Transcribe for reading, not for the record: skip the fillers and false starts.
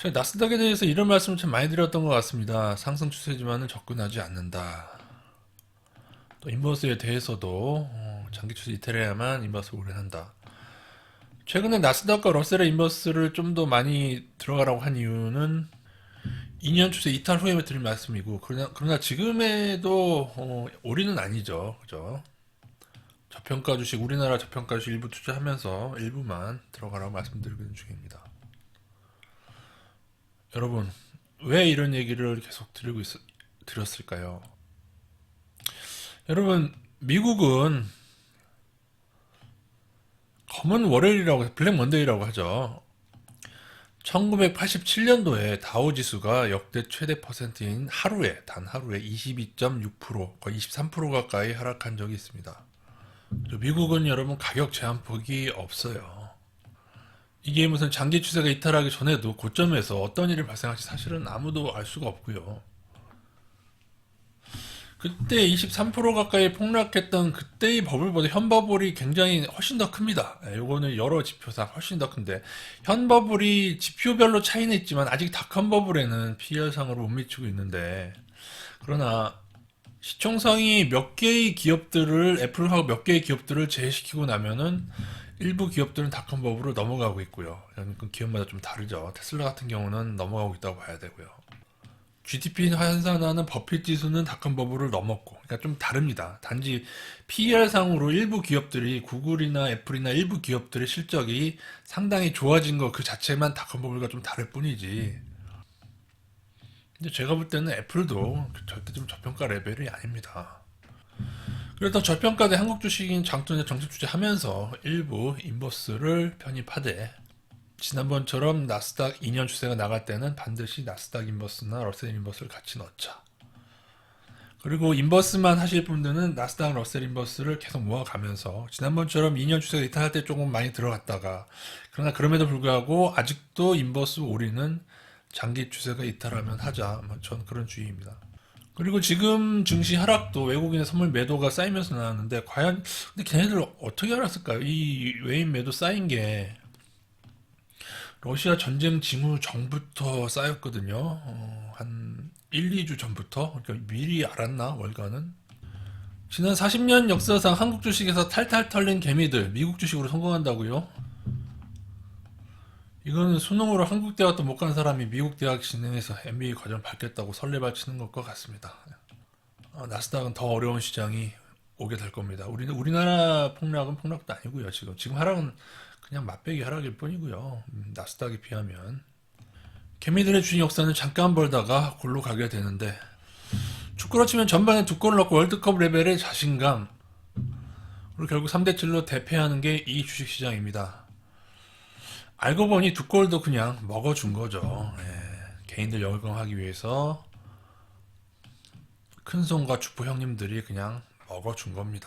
제가 나스닥에 대해서 이런 말씀을 참 많이 드렸던 것 같습니다. 상승 추세지만은 접근하지 않는다. 또 인버스에 대해서도 장기 추세 이탈해야만 인버스 오래한다. 최근에 나스닥과 러셀의 인버스를 좀 더 많이 들어가라고 한 이유는 2년 추세 이탈 후에 드린 말씀이고, 그러나 지금에도 올인은 아니죠. 그죠? 저평가 주식, 우리나라 저평가 주식 일부 투자하면서 일부만 들어가라고 말씀드리고 있는 중입니다. 여러분, 왜 이런 얘기를 계속 드렸을까요? 여러분, 미국은 검은 월요일이라고, 블랙 먼데이라고 하죠. 1987년도에 다우지수가 역대 최대 퍼센트인 단 하루에 22.6%, 거의 23% 가까이 하락한 적이 있습니다. 미국은 여러분 가격 제한폭이 없어요. 이게 무슨 장기 추세가 이탈하기 전에도 고점에서 어떤 일이 발생할지 사실은 아무도 알 수가 없고요. 그때 23% 가까이 폭락했던 그때의 버블보다 현 버블이 굉장히 훨씬 더 큽니다. 요거는 여러 지표상 훨씬 더 큰데, 현 버블이 지표별로 차이는 있지만 아직 닷컴 버블에는 PER상으로 못 미치고 있는데, 그러나 시총상이 몇 개의 기업들을, 애플하고 몇 개의 기업들을 제외시키고 나면은 일부 기업들은 닷컴 버블로 넘어가고 있고요. 그 기업마다 좀 다르죠. 테슬라 같은 경우는 넘어가고 있다고 봐야 되고요. GDP 환산하는 버핏 지수는 닷컴 버블을 넘었고, 그러니까 좀 다릅니다. 단지 PER 상으로 일부 기업들이, 구글이나 애플이나 일부 기업들의 실적이 상당히 좋아진 거 그 자체만 닷컴 버블과 좀 다를 뿐이지. 근데 제가 볼 때는 애플도 절대 좀 저평가 레벨이 아닙니다. 그래서 저평가된 한국 주식인 장투나 정책 투자하면서 일부 인버스를 편입하되, 지난번처럼 나스닥 2년 추세가 나갈 때는 반드시 나스닥 인버스나 러셀 인버스를 같이 넣자. 그리고 인버스만 하실 분들은 나스닥 러셀 인버스를 계속 모아가면서, 지난번처럼 2년 추세가 이탈할 때 조금 많이 들어갔다가, 그러나 그럼에도 불구하고 아직도 인버스 올인은 장기 추세가 이탈하면 하자. 전 그런 주의입니다. 그리고 지금 증시 하락도 외국인의 선물 매도가 쌓이면서 나왔는데, 과연 근데 걔네들 어떻게 알았을까요? 이 외인 매도 쌓인 게 러시아 전쟁 징후 전부터 쌓였거든요. 한 1, 2주 전부터. 그러니까 미리 알았나, 월가는? 지난 40년 역사상 한국 주식에서 탈탈 털린 개미들, 미국 주식으로 성공한다고요? 이거는 수능으로 한국 대학도 못 간 사람이 미국 대학 진행해서 MBA 과정 밟겠다고 설레발 치는 것과 같습니다. 나스닥은 더 어려운 시장이 오게 될 겁니다. 우리나라 폭락은 폭락도 아니고요. 지금 하락은 그냥 맛배기 하락일 뿐이고요. 나스닥에 비하면. 개미들의 주인 역사는 잠깐 벌다가 골로 가게 되는데, 축구로 치면 전반에 두 골을 넣고 월드컵 레벨의 자신감, 그리고 결국 3대7로 대패하는 게 이 주식시장입니다. 알고 보니 두 골도 그냥 먹어준 거죠. 개인들 열광하기 위해서 큰손과 주포 형님들이 그냥 먹어준 겁니다.